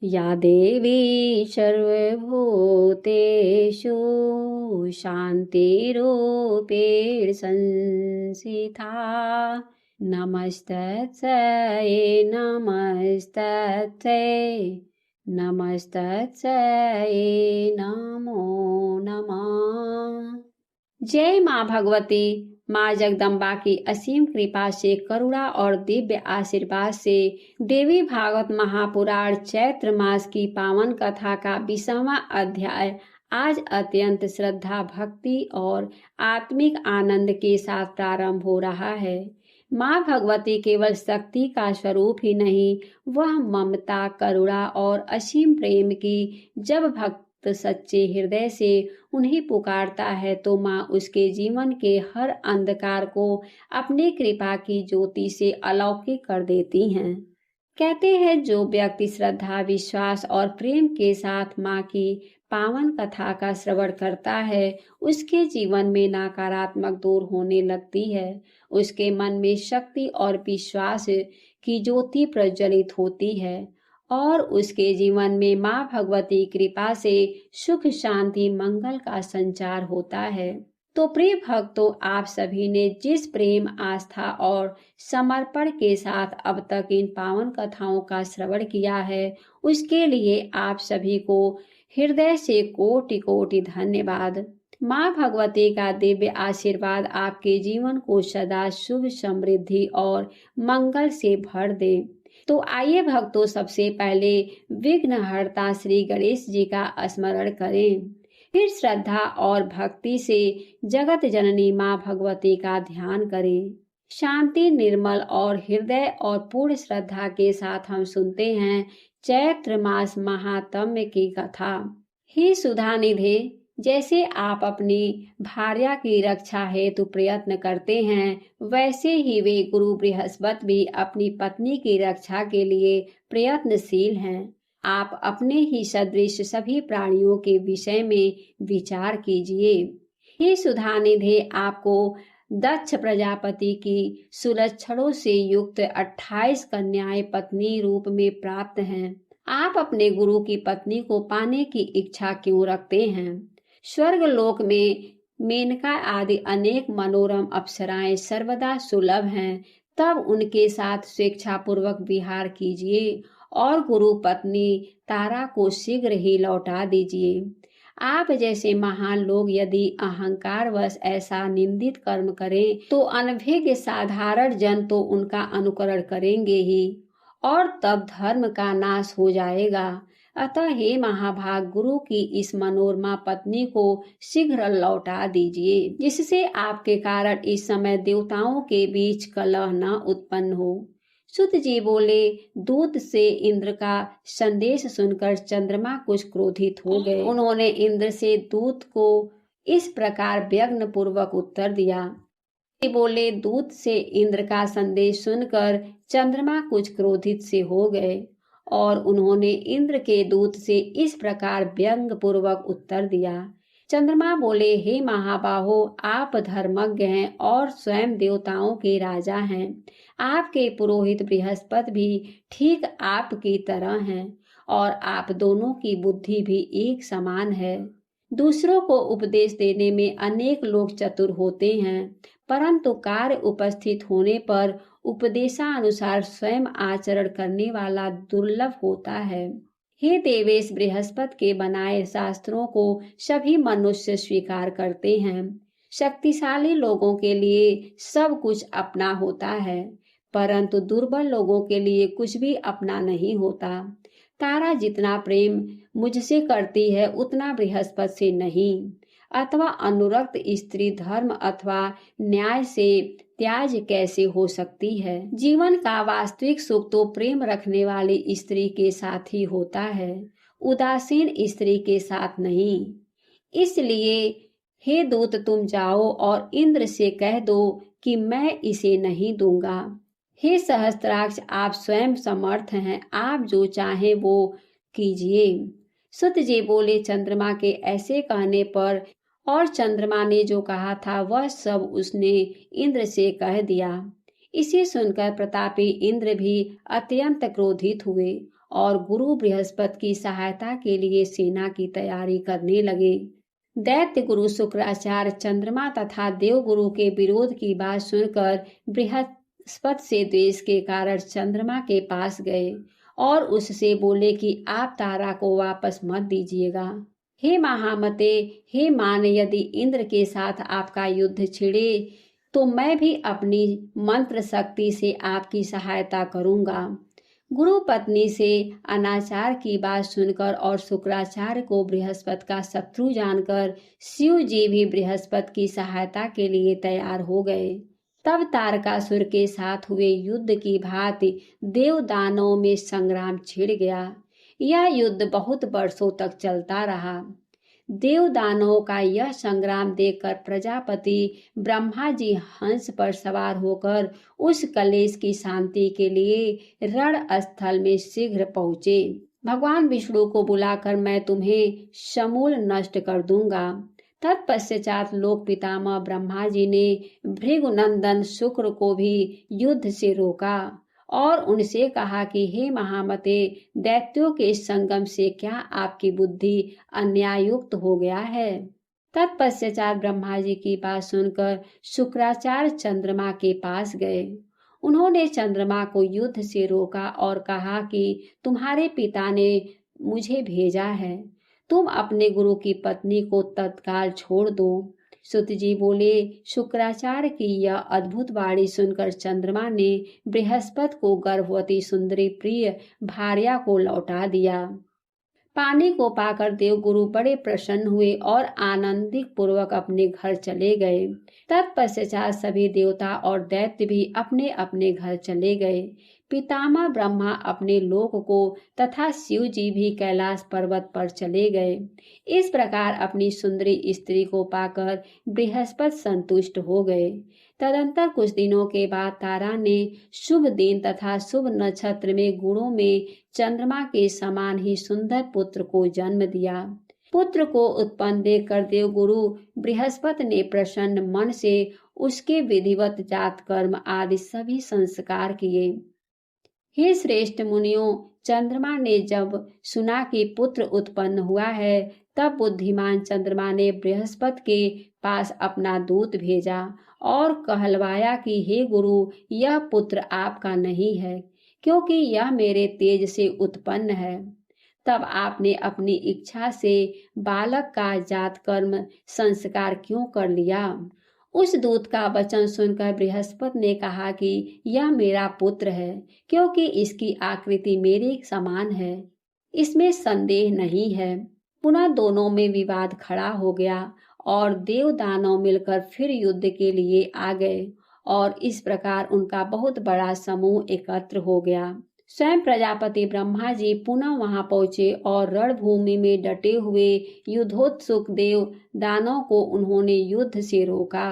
या देवी सर्वभूतेषु शान्तिरूपेण संस्थिता। नमस्तस्यै नमस्तस्यै नमस्तस्यै नमो नमः। जय माँ भगवती। माँ जगदम्बा की असीम कृपा से, करुणा और दिव्य आशीर्वाद से देवी भागवत महापुराण चैत्र मास की पावन कथा का 20वां अध्याय आज अत्यंत श्रद्धा, भक्ति और आत्मिक आनंद के साथ प्रारंभ हो रहा है। माँ भगवती केवल शक्ति का स्वरूप ही नहीं, वह ममता, करुणा और असीम प्रेम की जब भक्त सच्चे हृदय से उन्हें पुकारता है तो माँ उसके जीवन के हर अंधकार को अपनी कृपा की ज्योति से अलौकिक कर देती हैं। कहते हैं जो व्यक्ति श्रद्धा, विश्वास और प्रेम के साथ माँ की पावन कथा का श्रवण करता है, उसके जीवन में नकारात्मक दूर होने लगती है। उसके मन में शक्ति और विश्वास की ज्योति प्रज्वलित होती है और उसके जीवन में माँ भगवती कृपा से सुख, शांति, मंगल का संचार होता है। तो प्रिय भक्तों, आप सभी ने जिस प्रेम, आस्था और समर्पण के साथ अब तक इन पावन कथाओं का श्रवण किया है, उसके लिए आप सभी को हृदय से कोटि कोटि धन्यवाद। माँ भगवती का दिव्य आशीर्वाद आपके जीवन को सदा शुभ, समृद्धि और मंगल से भर दे। तो आइए भक्तों, सबसे पहले विघ्नहर्ता श्री गणेश जी का स्मरण करें। फिर श्रद्धा और भक्ति से जगत जननी माँ भगवती का ध्यान करें। शांति, निर्मल और हृदय और पूर्ण श्रद्धा के साथ हम सुनते हैं चैत्र मास महात्म्य की कथा। हे सुधा निधे, जैसे आप अपनी भार्या की रक्षा हेतु प्रयत्न करते हैं, वैसे ही वे गुरु बृहस्पति भी अपनी पत्नी की रक्षा के लिए प्रयत्नशील हैं। आप अपने ही सदृश सभी प्राणियों के विषय में विचार कीजिए। हे सुधानिधे, आपको दक्ष प्रजापति की सुलक्षणों से युक्त 28 कन्याएं पत्नी रूप में प्राप्त हैं। आप अपने गुरु की पत्नी को पाने की इच्छा क्यों रखते हैं? स्वर्ग लोक में मेनका आदि अनेक मनोरम अप्सराएं सर्वदा सुलभ हैं। तब उनके साथ स्वेच्छापूर्वक विहार कीजिए और गुरु पत्नी तारा को शीघ्र ही लौटा दीजिए। आप जैसे महान लोग यदि अहंकारवश ऐसा निंदित कर्म करें तो अनभिज्ञ साधारण जन तो उनका अनुकरण करेंगे ही और तब धर्म का नाश हो जाएगा। अतः हे महाभाग, गुरु की इस मनोरमा पत्नी को शीघ्र लौटा दीजिए, जिससे आपके कारण इस समय देवताओं के बीच कलह न उत्पन्न हो। सुत जी बोले, दूत से इंद्र का संदेश सुनकर चंद्रमा कुछ क्रोधित हो गए। उन्होंने इंद्र से दूत को इस प्रकार व्यग्र पूर्वक उत्तर दिया। बोले, दूत से इंद्र का संदेश सुनकर चंद्रमा कुछ क्रोधित से हो गए और उन्होंने इंद्र के दूत से इस प्रकार व्यंग पूर्वक उत्तर दिया। चंद्रमा बोले, हे महाबाहो, आप धर्मज्ञ हैं और स्वयं देवताओं के राजा हैं। आपके पुरोहित बृहस्पति भी ठीक आपकी तरह हैं और आप दोनों की बुद्धि भी एक समान है। दूसरों को उपदेश देने में अनेक लोग चतुर होते हैं, परंतु कार्य उपस्थित होने पर उपदेशानुसार स्वयं आचरण करने वाला दुर्लभ होता है। हे देवेश, बृहस्पति के बनाए शास्त्रों को सभी मनुष्य स्वीकार करते हैं। शक्तिशाली लोगों के लिए सब कुछ अपना होता है, परंतु दुर्बल लोगों के लिए कुछ भी अपना नहीं होता। तारा जितना प्रेम मुझसे करती है उतना बृहस्पति से नहीं, अथवा अनुरक्त स्त्री धर्म अथवा न्याय से त्याज कैसे हो सकती है। जीवन का वास्तविक सुख तो प्रेम रखने वाली स्त्री के साथ ही होता है, उदासीन स्त्री के साथ नहीं। इसलिए हे दूत, तुम जाओ और इंद्र से कह दो कि मैं इसे नहीं दूंगा। हे सहस्त्राक्ष, आप स्वयं समर्थ हैं, आप जो चाहे वो कीजिए। सुत जी बोले, चंद्रमा के ऐसे कहने पर और चंद्रमा ने जो कहा था वह सब उसने इंद्र से कह दिया। इसे सुनकर प्रतापी इंद्र भी अत्यंत क्रोधित हुए और गुरु बृहस्पति की सहायता के लिए सेना की तैयारी करने लगे। दैत्य गुरु शुक्राचार्य चंद्रमा तथा देवगुरु के विरोध की बात सुनकर बृहस्पति से द्वेष के कारण चंद्रमा के पास गए और उससे बोले कि आप तारा को वापस मत दीजिएगा। हे महामते, हे मान, यदि इंद्र के साथ आपका युद्ध छिड़े तो मैं भी अपनी मंत्र शक्ति से आपकी सहायता करूंगा। गुरु पत्नी से अनाचार की बात सुनकर और शुक्राचार्य को बृहस्पति का शत्रु जानकर शिव जी भी बृहस्पति की सहायता के लिए तैयार हो गए। तब तारकासुर के साथ हुए युद्ध की भांति देव दानवों में संग्राम छिड़ गया। यह युद्ध बहुत वर्षों तक चलता रहा। देव दानवों का यह संग्राम देखकर प्रजापति ब्रह्मा जी हंस पर सवार होकर उस कलेश की शांति के लिए रण स्थल में शीघ्र पहुँचे। भगवान विष्णु को बुलाकर मैं तुम्हें समूल नष्ट कर दूंगा। तत्पश्चात लोक पितामह ब्रह्मा जी ने भृगुनंदन शुक्र को भी युद्ध से रोका और उनसे कहा कि हे महामते, दैत्यों के संगम से क्या आपकी बुद्धि अन्यायुक्त हो गया है। तत्पश्चात ब्रह्मा जी की बात सुनकर शुक्राचार्य चंद्रमा के पास गए। उन्होंने चंद्रमा को युद्ध से रोका और कहा कि तुम्हारे पिता ने मुझे भेजा है, तुम अपने गुरु की पत्नी को तत्काल छोड़ दो। सुत जी बोले, शुक्राचार्य की यह अद्भुत वाणी सुनकर चंद्रमा ने बृहस्पति को गर्भवती सुंदरी प्रिय भार्या को लौटा दिया। पानी को पाकर देवगुरु बड़े प्रसन्न हुए और आनंदित पूर्वक अपने घर चले गए। तत्पश्चात सभी देवता और दैत्य भी अपने अपने घर चले गए। पितामह ब्रह्मा अपने लोक को तथा शिव जी भी कैलाश पर्वत पर चले गए। इस प्रकार अपनी सुंदरी स्त्री को पाकर बृहस्पति संतुष्ट हो गए। तदंतर कुछ दिनों के बाद तारा ने शुभ दिन तथा शुभ नक्षत्र में गुणों में चंद्रमा के समान ही सुंदर पुत्र को जन्म दिया। पुत्र को उत्पन्न देखकर देवगुरु बृहस्पति ने प्रसन्न मन से उसके विधिवत जात कर्म आदि सभी संस्कार किए। हे श्रेष्ठ मुनियों, चंद्रमा ने जब सुना कि पुत्र उत्पन्न हुआ है, तब बुद्धिमान चंद्रमा ने बृहस्पति के पास अपना दूत भेजा और कहलवाया कि हे गुरु, यह पुत्र आपका नहीं है, क्योंकि यह मेरे तेज से उत्पन्न है। तब आपने अपनी इच्छा से बालक का जात कर्म संस्कार क्यों कर लिया? उस दूत का वचन सुनकर बृहस्पति ने कहा कि यह मेरा पुत्र है, क्योंकि इसकी आकृति मेरे समान है, इसमें संदेह नहीं है। पुनः दोनों में विवाद खड़ा हो गया और देव दानव मिलकर फिर युद्ध के लिए आ गए और इस प्रकार उनका बहुत बड़ा समूह एकत्र हो गया। स्वयं प्रजापति ब्रह्मा जी पुनः वहां पहुंचे और रणभूमि में डटे हुए युद्धोत्सुक देव दानव को उन्होंने युद्ध से रोका।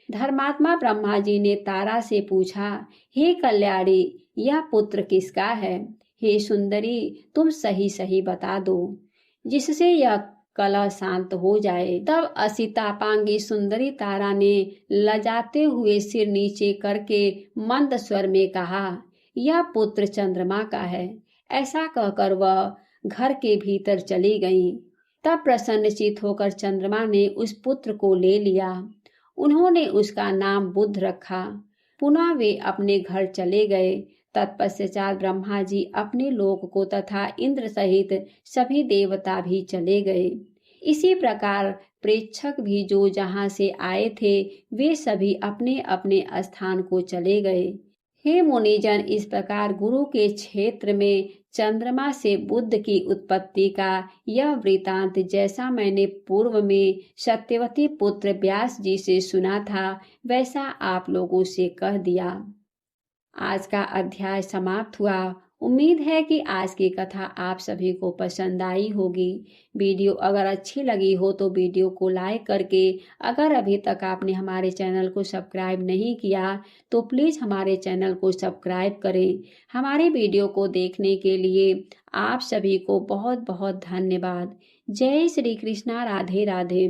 धर्मात्मा ब्रह्मा जी ने तारा से पूछा, हे कल्याणी, यह पुत्र किसका है? हे सुंदरी, तुम सही सही बता दो, जिससे यह कलह शांत हो जाए। तब असितापांगी सुंदरी तारा ने लजाते हुए सिर नीचे करके मंद स्वर में कहा, यह पुत्र चंद्रमा का है। ऐसा कहकर वह घर के भीतर चली गई। तब प्रसन्नचित होकर चंद्रमा ने उस पुत्र को ले लिया। उन्होंने उसका नाम बुध रखा। पुनः वे अपने घर चले गए। तत्पश्चात ब्रह्मा जी अपने लोक को तथा इंद्र सहित सभी देवता भी चले गए। इसी प्रकार प्रेक्षक भी जो जहाँ से आए थे वे सभी अपने अपने स्थान को चले गए। हे मुनिजन, इस प्रकार गुरु के क्षेत्र में चंद्रमा से बुद्ध की उत्पत्ति का यह वृतांत जैसा मैंने पूर्व में सत्यवती पुत्र व्यास जी से सुना था, वैसा आप लोगों से कह दिया। आज का अध्याय समाप्त हुआ। उम्मीद है कि आज की कथा आप सभी को पसंद आई होगी। वीडियो अगर अच्छी लगी हो तो वीडियो को लाइक करके, अगर अभी तक आपने हमारे चैनल को सब्सक्राइब नहीं किया तो प्लीज़ हमारे चैनल को सब्सक्राइब करें। हमारे वीडियो को देखने के लिए आप सभी को बहुत बहुत धन्यवाद। जय श्री कृष्णा। राधे राधे।